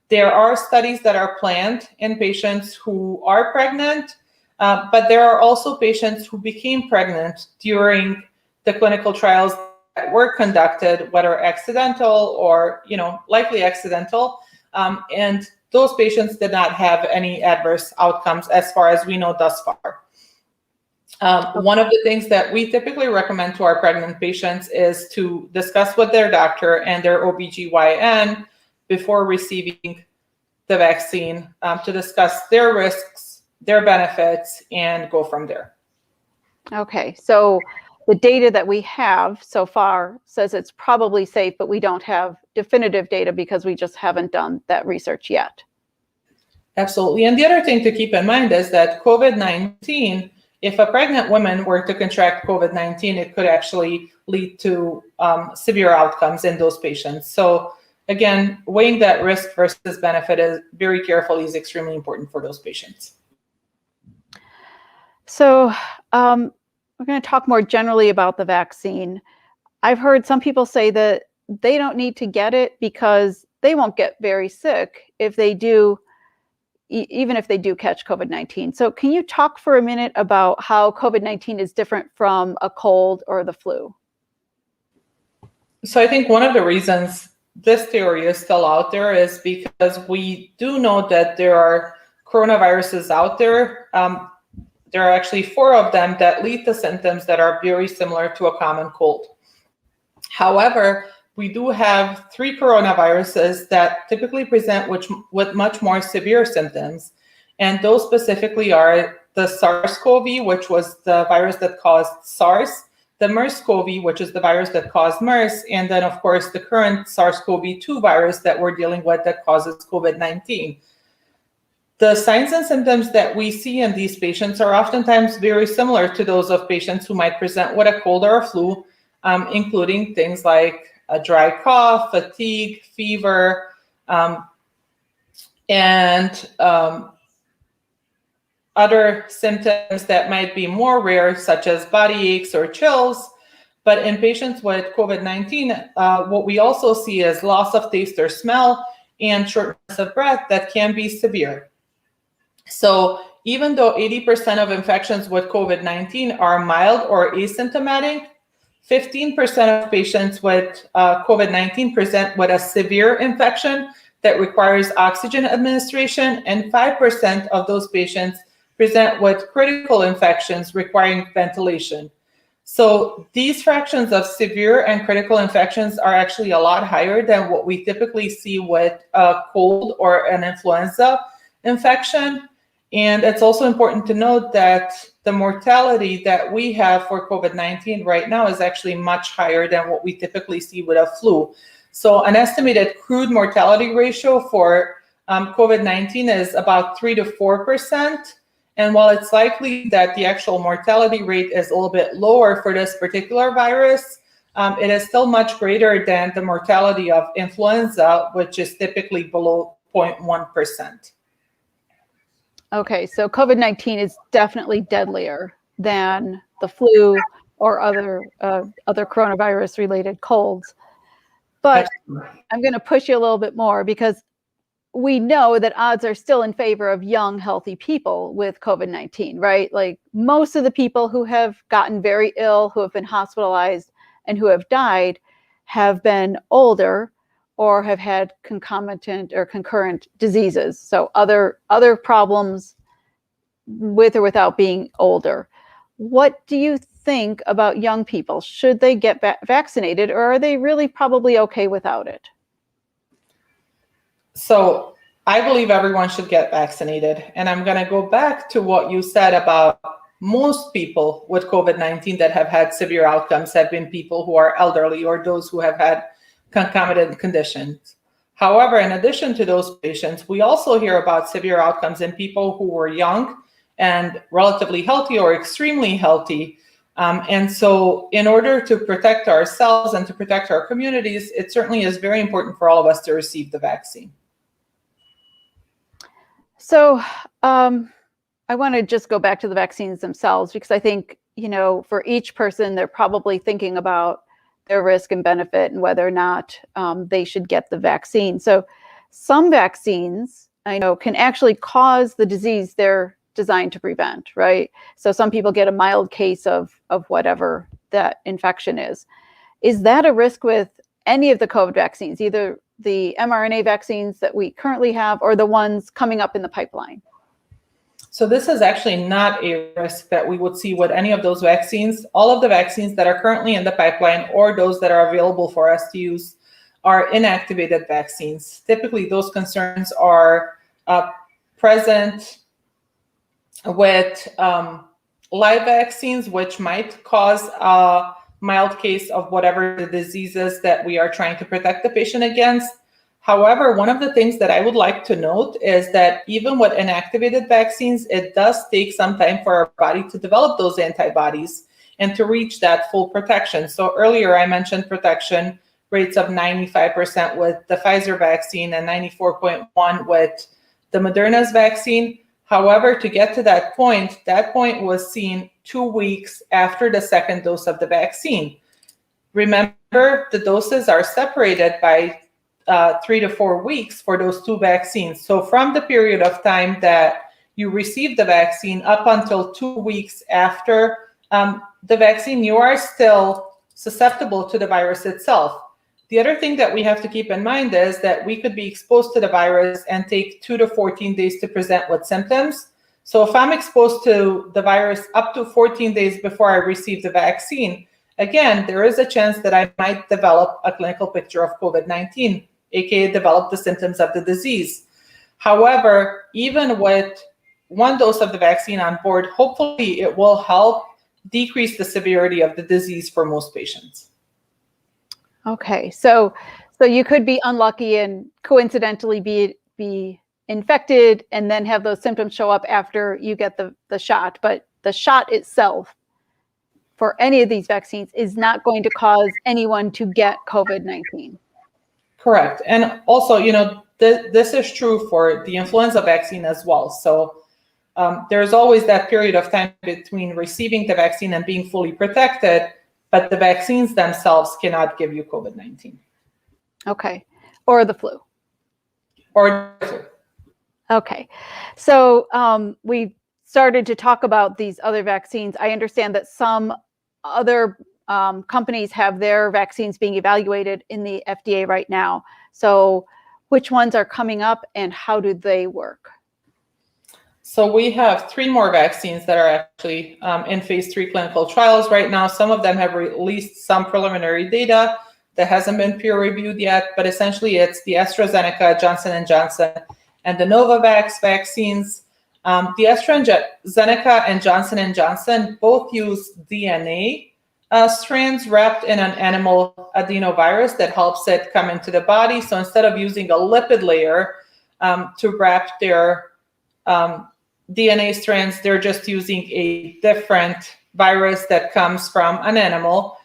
There are studies that are planned in patients who are pregnant, but there are also patients who became pregnant during the clinical trials that were conducted, whether accidental or likely accidental, and those patients did not have any adverse outcomes as far as we know thus far. One of the things that we typically recommend to our pregnant patients is to discuss with their doctor and their OBGYN before receiving the vaccine to discuss their risks, their benefits, and go from there. Okay, so the data that we have so far says it's probably safe, but we don't have definitive data because we just haven't done that research yet. Absolutely. And the other thing to keep in mind is that COVID-19, if a pregnant woman were to contract COVID-19, it could actually lead to severe outcomes in those patients. So again, weighing that risk versus benefit is very carefully is extremely important for those patients. So we're going to talk more generally about the vaccine. I've heard some people say that they don't need to get it because they won't get very sick if they do, even if they do catch COVID-19. So can you talk for a minute about how COVID-19 is different from a cold or the flu? So I think one of the reasons this theory is still out there is because we do know that there are coronaviruses out there. There are actually 4 of them that lead to symptoms that are very similar to a common cold. However, we do have 3 coronaviruses that typically present with much more severe symptoms. And those specifically are the SARS-CoV, which was the virus that caused SARS, the MERS-CoV, which is the virus that caused MERS, and then, of course, the current SARS-CoV-2 virus that we're dealing with that causes COVID-19. The signs and symptoms that we see in these patients are oftentimes very similar to those of patients who might present with a cold or a flu, including things like a dry cough, fatigue, fever, and other symptoms that might be more rare, such as body aches or chills. But in patients with COVID-19, what we also see is loss of taste or smell and shortness of breath that can be severe. So even though 80% of infections with COVID-19 are mild or asymptomatic, 15% of patients with COVID-19 present with a severe infection that requires oxygen administration, and 5% of those patients present with critical infections requiring ventilation. So these fractions of severe and critical infections are actually a lot higher than what we typically see with a cold or an influenza infection. And it's also important to note that the mortality that we have for COVID-19 right now is actually much higher than what we typically see with a flu. So an estimated crude mortality ratio for COVID-19 is about 3 to 4%. And while it's likely that the actual mortality rate is a little bit lower for this particular virus, it is still much greater than the mortality of influenza, which is typically below 0.1%. Okay, so COVID-19 is definitely deadlier than the flu or other coronavirus-related colds. But I'm going to push you a little bit more, because we know that odds are still in favor of young, healthy people with COVID-19, right? Like, most of the people who have gotten very ill, who have been hospitalized, and who have died have been older or have had concomitant or concurrent diseases. So other problems with or without being older. What do you think about young people? Should they get vaccinated, or are they really probably okay without it? So I believe everyone should get vaccinated. And I'm going to go back to what you said about most people with COVID-19 that have had severe outcomes have been people who are elderly or those who have had concomitant conditions. However, in addition to those patients, we also hear about severe outcomes in people who were young and relatively healthy or extremely healthy. And so in order to protect ourselves and to protect our communities, it certainly is very important for all of us to receive the vaccine. So I want to just go back to the vaccines themselves, because I think, for each person, they're probably thinking about their risk and benefit and whether or not they should get the vaccine. So some vaccines, I know, can actually cause the disease they're designed to prevent, right? So some people get a mild case of whatever that infection is. Is that a risk with any of the COVID vaccines, either the mRNA vaccines that we currently have or the ones coming up in the pipeline? So this is actually not a risk that we would see with any of those vaccines. All of the vaccines that are currently in the pipeline or those that are available for us to use are inactivated vaccines. Typically, those concerns are present with live vaccines, which might cause a mild case of whatever the diseases that we are trying to protect the patient against. However, one of the things that I would like to note is that even with inactivated vaccines, it does take some time for our body to develop those antibodies and to reach that full protection. So earlier I mentioned protection rates of 95% with the Pfizer vaccine and 94.1% with the Moderna's vaccine. However, to get to that point was seen 2 weeks after the second dose of the vaccine. Remember, the doses are separated by 3 to 4 weeks for those two vaccines. So from the period of time that you receive the vaccine up until 2 weeks after the vaccine, you are still susceptible to the virus itself. The other thing that we have to keep in mind is that we could be exposed to the virus and take 2 to 14 days to present with symptoms. So if I'm exposed to the virus up to 14 days before I receive the vaccine, again, there is a chance that I might develop a clinical picture of COVID-19, aka develop the symptoms of the disease. However, even with one dose of the vaccine on board, hopefully it will help decrease the severity of the disease for most patients. Okay, so you could be unlucky and coincidentally be infected and then have those symptoms show up after you get the shot, but the shot itself for any of these vaccines is not going to cause anyone to get COVID-19. Correct. And also, this is true for the influenza vaccine as well. So there's always that period of time between receiving the vaccine and being fully protected, but the vaccines themselves cannot give you COVID-19. Okay. Or the flu. Or the flu. Okay. So we started to talk about these other vaccines. I understand that some other companies have their vaccines being evaluated in the FDA right now. So which ones are coming up and how do they work? So we have 3 more vaccines that are actually in phase 3 clinical trials right now. Some of them have released some preliminary data that hasn't been peer reviewed yet, but essentially it's the AstraZeneca, Johnson & Johnson, and the Novavax vaccines. The AstraZeneca and Johnson & Johnson both use DNA strands wrapped in an animal adenovirus that helps it come into the body. So instead of using a lipid layer to wrap their DNA strands, they're just using a different virus that comes from an animal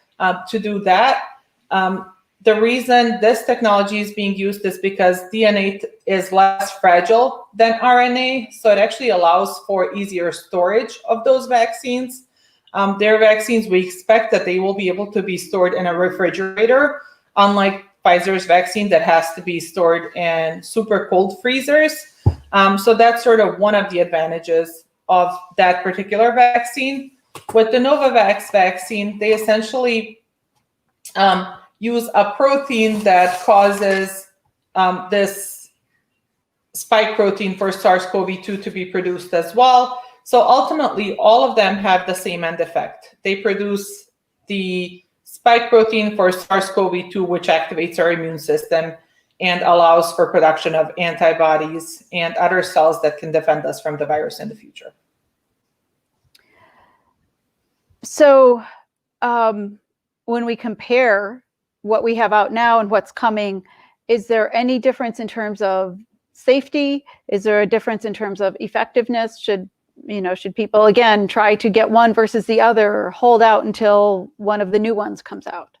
to do that. The reason this technology is being used is because DNA is less fragile than RNA, so it actually allows for easier storage of those vaccines. Their vaccines, we expect that they will be able to be stored in a refrigerator, unlike Pfizer's vaccine that has to be stored in super cold freezers. So that's sort of one of the advantages of that particular vaccine. With the Novavax vaccine, they essentially use a protein that causes this spike protein for SARS-CoV-2 to be produced as well. So ultimately, all of them have the same end effect. They produce the spike protein for SARS-CoV-2, which activates our immune system and allows for production of antibodies and other cells that can defend us from the virus in the future. So when we compare what we have out now and what's coming, is there any difference in terms of safety? Is there a difference in terms of effectiveness? Should people, again, try to get one versus the other, or hold out until one of the new ones comes out?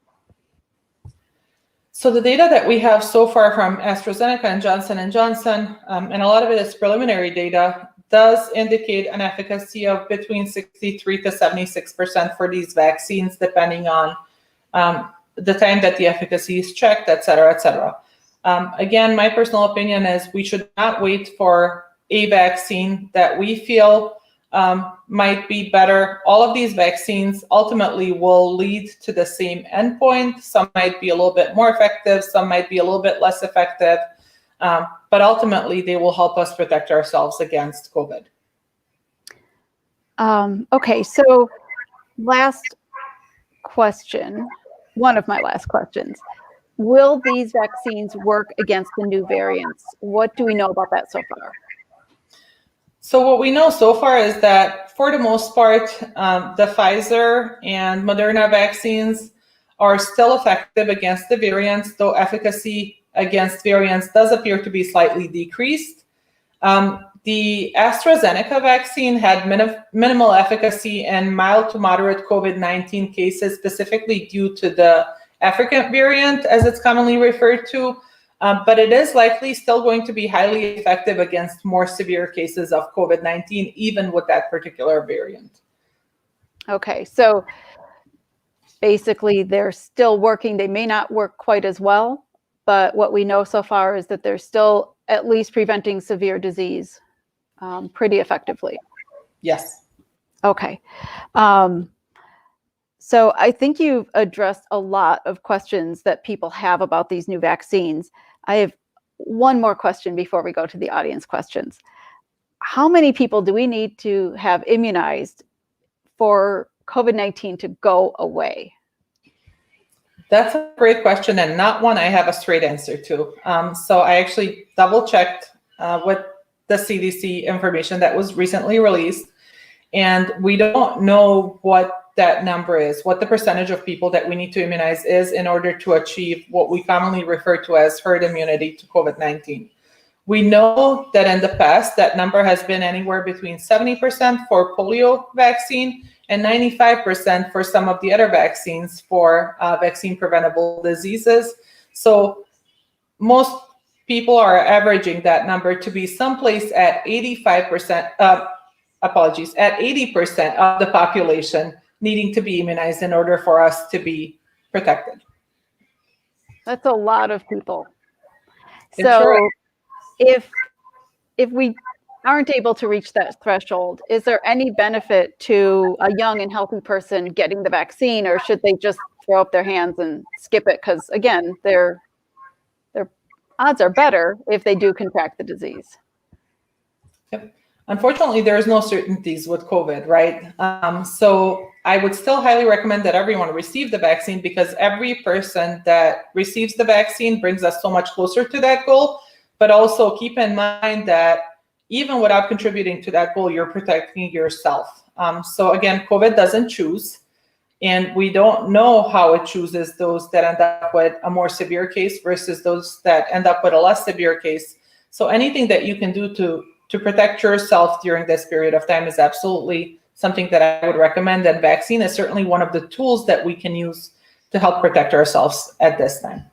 So the data that we have so far from AstraZeneca and Johnson & Johnson, and a lot of it is preliminary data, does indicate an efficacy of between 63 to 76% for these vaccines, depending on the time that the efficacy is checked, et cetera, et cetera. Again, my personal opinion is we should not wait for a vaccine that we feel might be better. All of these vaccines ultimately will lead to the same endpoint. Some might be a little bit more effective, some might be a little bit less effective, but ultimately they will help us protect ourselves against COVID. Okay, so last question, one of my last questions. Will these vaccines work against the new variants? What do we know about that so far? So what we know so far is that for the most part, the Pfizer and Moderna vaccines are still effective against the variants, though efficacy against variants does appear to be slightly decreased. The AstraZeneca vaccine had minimal efficacy in mild to moderate COVID-19 cases, specifically due to the African variant, as it's commonly referred to. But it is likely still going to be highly effective against more severe cases of COVID-19, even with that particular variant. Okay, so basically they're still working. They may not work quite as well, but what we know so far is that they're still at least preventing severe disease pretty effectively. Yes. Okay. So I think you've addressed a lot of questions that people have about these new vaccines. I have one more question before we go to the audience questions. How many people do we need to have immunized for COVID-19 to go away? That's a great question, and not one I have a straight answer to. So I actually double checked with the CDC information that was recently released. And we don't know what that number is, what the percentage of people that we need to immunize is in order to achieve what we commonly refer to as herd immunity to COVID-19. We know that in the past, that number has been anywhere between 70% for polio vaccine and 95% for some of the other vaccines for vaccine preventable diseases. So most people are averaging that number to be someplace at 85%, at 80% of the population needing to be immunized in order for us to be protected. That's a lot of people. It's So right. if we aren't able to reach that threshold, is there any benefit to a young and healthy person getting the vaccine, or should they just throw up their hands and skip it? Because again, their odds are better if they do contract the disease. Yep. Unfortunately, there's no certainties with COVID, right? So I would still highly recommend that everyone receive the vaccine, because every person that receives the vaccine brings us so much closer to that goal. But also keep in mind that even without contributing to that goal, you're protecting yourself. So again, COVID doesn't choose, and we don't know how it chooses those that end up with a more severe case versus those that end up with a less severe case. So anything that you can do to protect yourself during this period of time is absolutely something that I would recommend. And vaccine is certainly one of the tools that we can use to help protect ourselves at this time.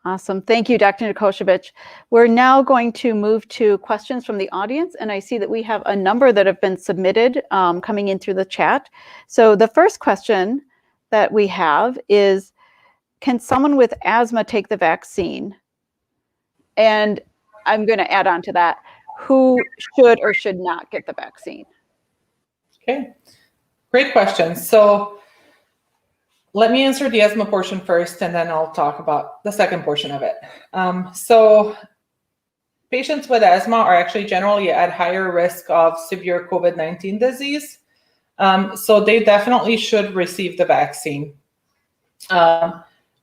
Awesome. Thank you, Dr. Nikocevic. We're now going to move to questions from the audience, and I see that we have a number that have been submitted coming in through the chat. So the first question that we have is, can someone with asthma take the vaccine? And I'm going to add on to that, who should or should not get the vaccine? Okay, great question. So let me answer the asthma portion first, and then I'll talk about the second portion of it. So patients with asthma are actually generally at higher risk of severe COVID-19 disease. So they definitely should receive the vaccine.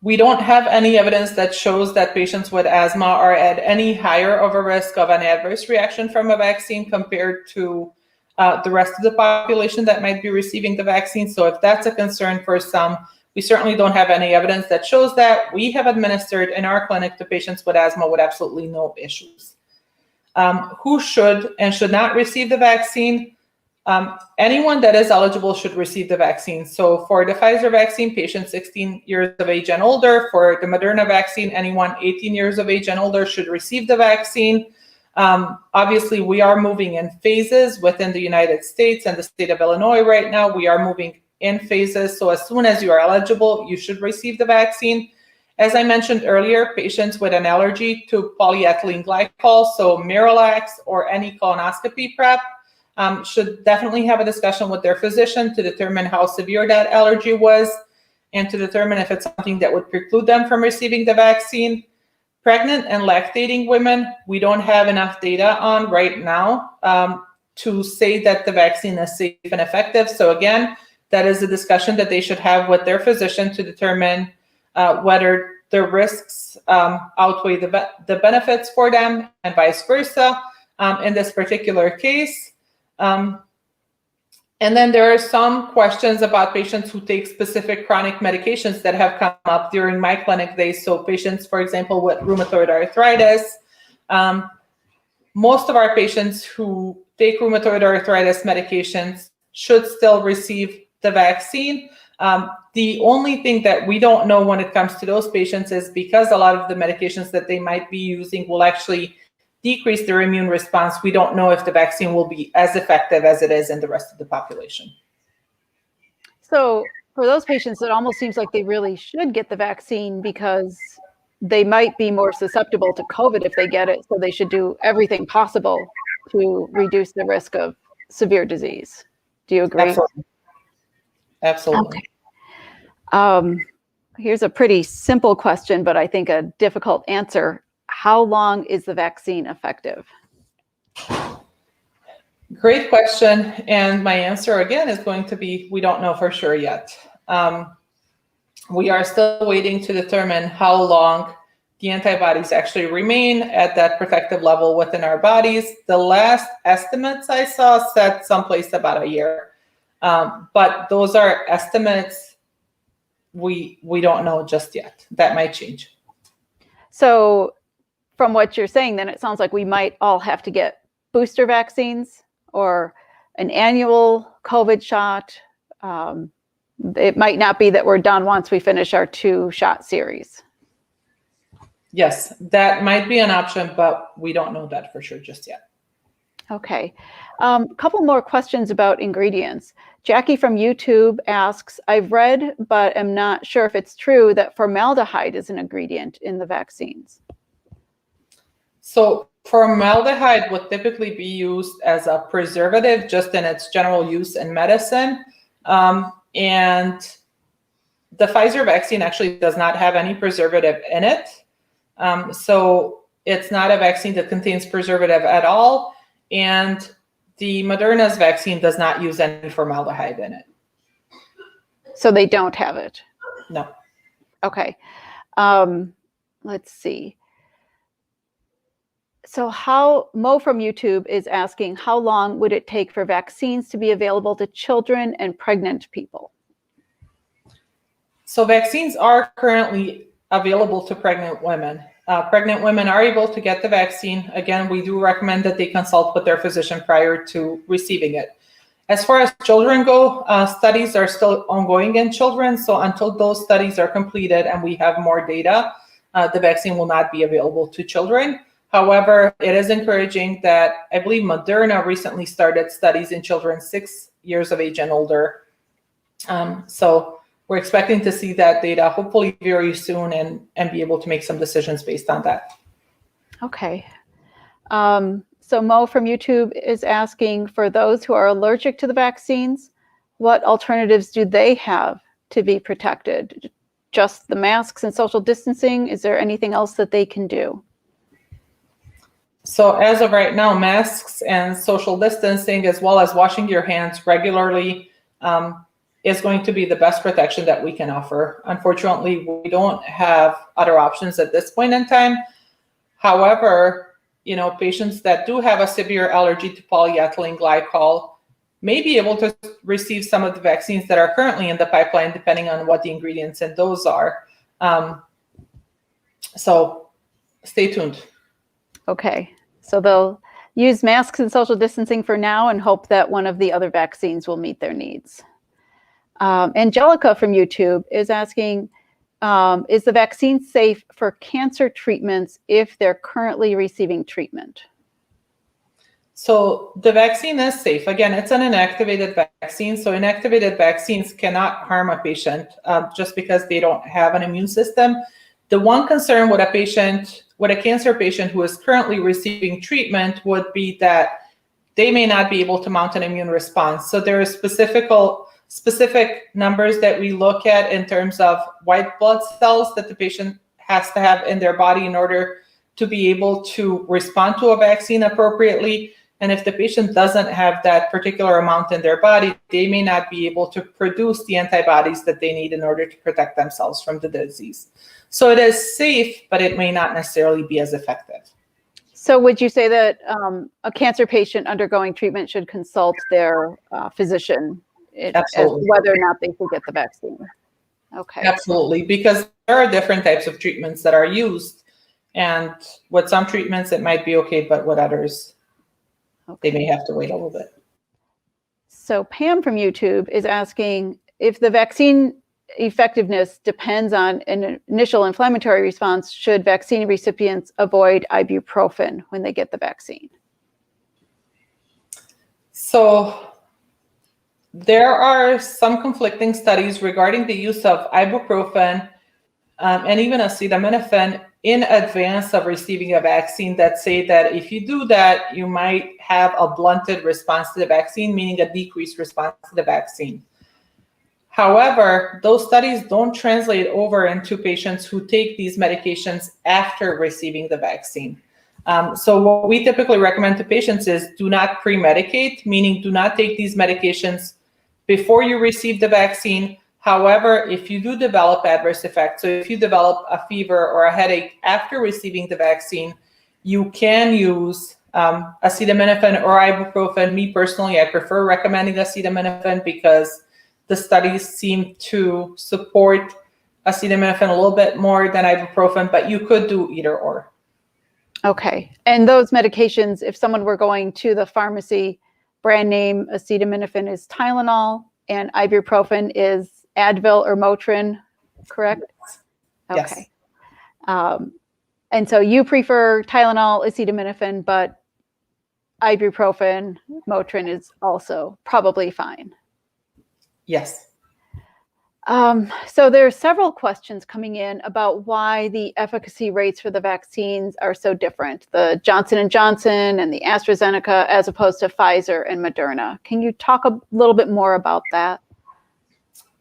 We don't have any evidence that shows that patients with asthma are at any higher of a risk of an adverse reaction from a vaccine compared to the rest of the population that might be receiving the vaccine. So if that's a concern for some, we certainly don't have any evidence that shows that. We have administered in our clinic to patients with asthma with absolutely no issues. Who should and should not receive the vaccine? Anyone that is eligible should receive the vaccine. So for the Pfizer vaccine, patients 16 years of age and older. For the Moderna vaccine, anyone 18 years of age and older should receive the vaccine. Obviously, we are moving in phases within the United States and the state of Illinois right now. We are moving in phases. So as soon as you are eligible, you should receive the vaccine. As I mentioned earlier, patients with an allergy to polyethylene glycol, so Miralax or any colonoscopy prep, should definitely have a discussion with their physician to determine how severe that allergy was and to determine if it's something that would preclude them from receiving the vaccine. Pregnant and lactating women, we don't have enough data on right now to say that the vaccine is safe and effective. So again, that is a discussion that they should have with their physician to determine whether the risks outweigh the benefits for them and vice versa in this particular case. And then there are some questions about patients who take specific chronic medications that have come up during my clinic days. So patients, for example, with rheumatoid arthritis, most of our patients who take rheumatoid arthritis medications should still receive the vaccine. The only thing that we don't know when it comes to those patients is because a lot of the medications that they might be using will actually decrease their immune response. We don't know if the vaccine will be as effective as it is in the rest of the population. So for those patients, it almost seems like they really should get the vaccine because they might be more susceptible to COVID if they get it. So they should do everything possible to reduce the risk of severe disease. Do you agree? Absolutely. Absolutely. Okay. Here's a pretty simple question, but I think a difficult answer. How long is the vaccine effective? Great question. And my answer again is going to be, we don't know for sure yet. We are still waiting to determine how long the antibodies actually remain at that protective level within our bodies. The last estimates I saw said someplace about a year. But those are estimates. We don't know just yet. That might change. So from what you're saying, then it sounds like we might all have to get booster vaccines or an annual COVID shot. It might not be that we're done once we finish our 2-shot series. Yes, that might be an option, but we don't know that for sure just yet. Okay. A couple more questions about ingredients. Jackie from YouTube asks, I've read, but am not sure if it's true, that formaldehyde is an ingredient in the vaccines. So formaldehyde would typically be used as a preservative just in its general use in medicine. And the Pfizer vaccine actually does not have any preservative in it. So it's not a vaccine that contains preservative at all. And the Moderna's vaccine does not use any formaldehyde in it. So they don't have it? No. Okay. Let's see. So Mo from YouTube is asking, how long would it take for vaccines to be available to children and pregnant people? So vaccines are currently available to pregnant women. Pregnant women are able to get the vaccine. Again, we do recommend that they consult with their physician prior to receiving it. As far as children go, studies are still ongoing in children. So until those studies are completed and we have more data, the vaccine will not be available to children. However, it is encouraging that I believe Moderna recently started studies in children 6 years of age and older. So we're expecting to see that data hopefully very soon and be able to make some decisions based on that. Okay. So Mo from YouTube is asking, for those who are allergic to the vaccines, what alternatives do they have to be protected? Just the masks and social distancing? Is there anything else that they can do? So as of right now, masks and social distancing, as well as washing your hands regularly, is going to be the best protection that we can offer. Unfortunately, we don't have other options at this point in time. However, patients that do have a severe allergy to polyethylene glycol may be able to receive some of the vaccines that are currently in the pipeline, depending on what the ingredients in those are. So stay tuned. Okay, so they'll use masks and social distancing for now and hope that one of the other vaccines will meet their needs. Angelica from YouTube is asking, is the vaccine safe for cancer treatments if they're currently receiving treatment? So the vaccine is safe. Again, it's an inactivated vaccine. So inactivated vaccines cannot harm a patient just because they don't have an immune system. The one concern with a cancer patient who is currently receiving treatment would be that they may not be able to mount an immune response. So there are specific numbers that we look at in terms of white blood cells that the patient has to have in their body in order to be able to respond to a vaccine appropriately. And if the patient doesn't have that particular amount in their body, they may not be able to produce the antibodies that they need in order to protect themselves from the disease. So it is safe, but it may not necessarily be as effective. So would you say that a cancer patient undergoing treatment should consult their physician as whether or not they should get the vaccine? Okay. Absolutely, because there are different types of treatments that are used. And with some treatments, it might be okay, but with others, they may have to wait a little bit. So Pam from YouTube is asking, if the vaccine effectiveness depends on an initial inflammatory response, should vaccine recipients avoid ibuprofen when they get the vaccine? So there are some conflicting studies regarding the use of ibuprofen and even acetaminophen in advance of receiving a vaccine that say that if you do that, you might have a blunted response to the vaccine, meaning a decreased response to the vaccine. However, those studies don't translate over into patients who take these medications after receiving the vaccine. So what we typically recommend to patients is do not pre-medicate, meaning do not take these medications before you receive the vaccine. However, if you do develop adverse effects, so if you develop a fever or a headache after receiving the vaccine, you can use acetaminophen or ibuprofen. Me personally, I prefer recommending acetaminophen because the studies seem to support acetaminophen a little bit more than ibuprofen, but you could do either or. Okay. And those medications, if someone were going to the pharmacy, brand name acetaminophen is Tylenol and ibuprofen is Advil or Motrin, correct? Yes. Okay. And so you prefer Tylenol, acetaminophen, but ibuprofen, Motrin is also probably fine. Yes. So there are several questions coming in about why the efficacy rates for the vaccines are so different, the Johnson & Johnson and the AstraZeneca, as opposed to Pfizer and Moderna. Can you talk a little bit more about that?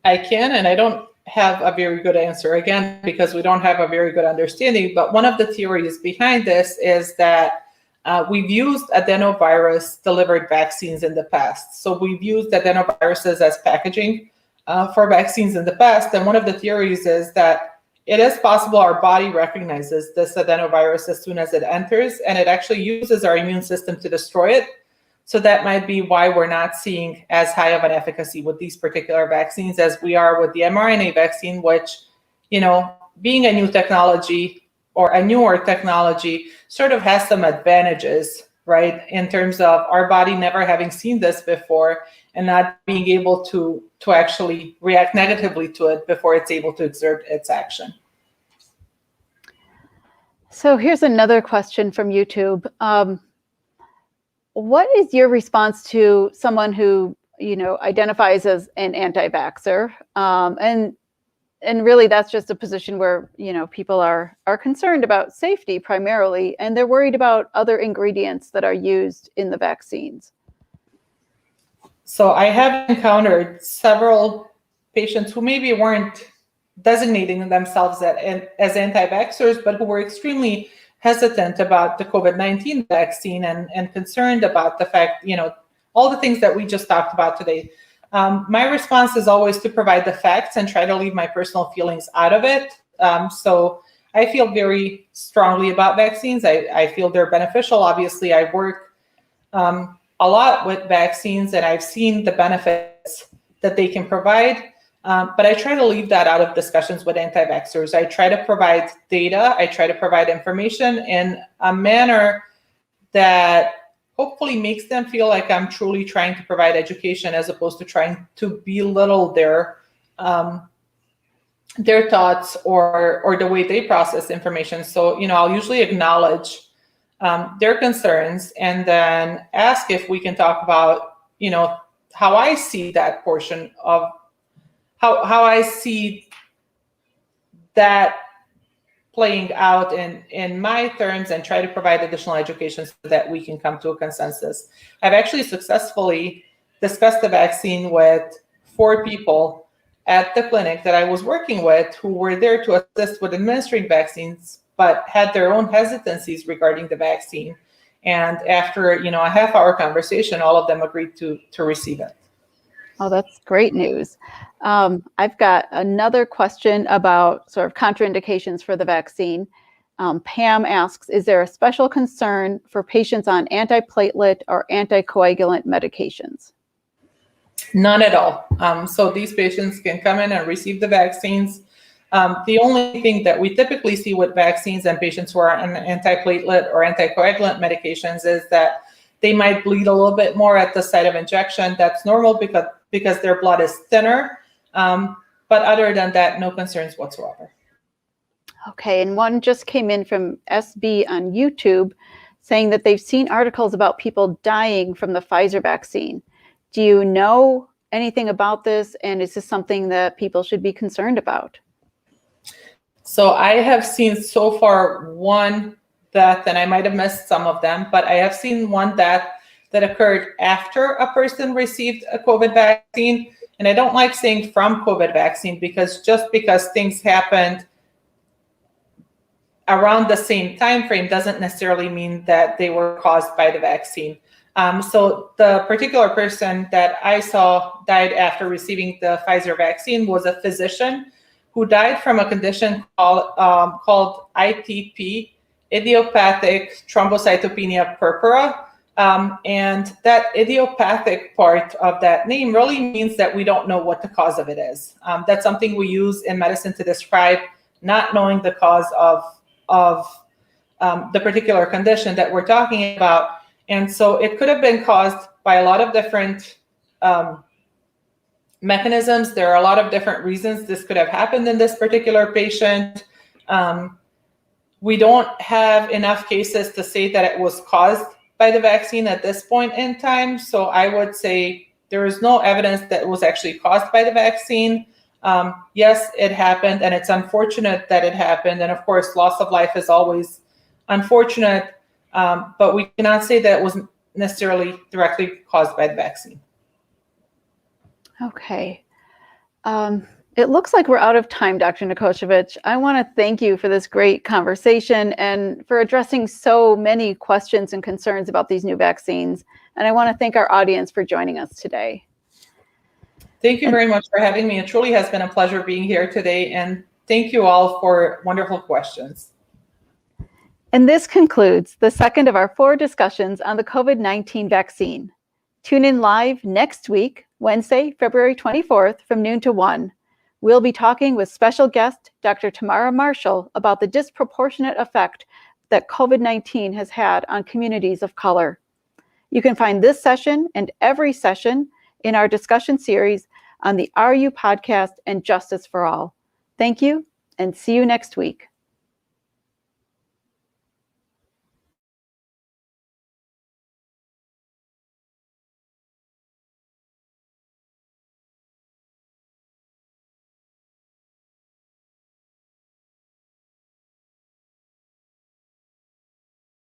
I can, and I don't have a very good answer, again, because we don't have a very good understanding. But one of the theories behind this is that we've used adenovirus delivered vaccines in the past. So we've used adenoviruses as packaging for vaccines in the past. And one of the theories is that it is possible our body recognizes this adenovirus as soon as it enters, and it actually uses our immune system to destroy it. So that might be why we're not seeing as high of an efficacy with these particular vaccines as we are with the mRNA vaccine, which, you know, being a new technology or a newer technology sort of has some advantages, right? In terms of our body never having seen this before and not being able to actually react negatively to it before it's able to exert its action. So here's another question from YouTube. What is your response to someone who, you know, identifies as an anti-vaxxer? And really that's just a position where, you know, people are concerned about safety primarily, and they're worried about other ingredients that are used in the vaccines. So I have encountered several patients who maybe weren't designating themselves as anti-vaxxers, but who were extremely hesitant about the COVID-19 vaccine and concerned about the fact, you know, all the things that we just talked about today. My response is always to provide the facts and try to leave my personal feelings out of it. So I feel very strongly about vaccines. I feel they're beneficial. Obviously, I work a lot with vaccines, and I've seen the benefits that they can provide. But I try to leave that out of discussions with anti-vaxxers. I try to provide data. I try to provide information in a manner that hopefully makes them feel like I'm truly trying to provide education, as opposed to trying to belittle their thoughts or the way they process information. So, you know, I'll usually acknowledge their concerns and then ask if we can talk about, you know, how I see that portion of how I see that playing out in my terms, and try to provide additional education so that we can come to a consensus. I've actually successfully discussed the vaccine with 4 people at the clinic that I was working with who were there to assist with administering vaccines, but had their own hesitancies regarding the vaccine. And after, you know, a half-hour conversation, all of them agreed to receive it. Oh, that's great news. I've got another question about sort of contraindications for the vaccine. Pam asks, is there a special concern for patients on antiplatelet or anticoagulant medications? None at all. So these patients can come in and receive the vaccines. The only thing that we typically see with vaccines and patients who are on antiplatelet or anticoagulant medications is that they might bleed a little bit more at the site of injection. That's normal because their blood is thinner. But other than that, no concerns whatsoever. Okay, and one just came in from SB on YouTube saying that they've seen articles about people dying from the Pfizer vaccine. Do you know anything about this, and is this something that people should be concerned about? So I have seen so far one death, and I might have missed some of them, but I have seen one death that occurred after a person received a COVID vaccine. And I don't like saying from COVID vaccine, because just because things happened around the same time frame doesn't necessarily mean that they were caused by the vaccine. So the particular person that I saw died after receiving the Pfizer vaccine was a physician who died from a condition called ITP, idiopathic thrombocytopenia purpura. And that idiopathic part of that name really means that we don't know what the cause of it is. That's something we use in medicine to describe not knowing the cause of the particular condition that we're talking about. And so it could have been caused by a lot of different mechanisms. There are a lot of different reasons this could have happened in this particular patient. We don't have enough cases to say that it was caused by the vaccine at this point in time. So I would say there is no evidence that it was actually caused by the vaccine. Yes, it happened, and it's unfortunate that it happened. And of course, loss of life is always unfortunate, but we cannot say that it was necessarily directly caused by the vaccine. Okay. It looks like we're out of time, Dr. Nikocevic. I want to thank you for this great conversation and for addressing so many questions and concerns about these new vaccines. And I want to thank our audience for joining us today. Thank you very much for having me. It truly has been a pleasure being here today. And thank you all for wonderful questions. And this concludes the second of our 4 discussions on the COVID-19 vaccine. Tune in live next week, Wednesday, February 24th from noon to 1. We'll be talking with special guest Dr. Tamara Marshall about the disproportionate effect that COVID-19 has had on communities of color. You can find this session and every session in our discussion series on the RU podcast and Justice for All. Thank you, and see you next week.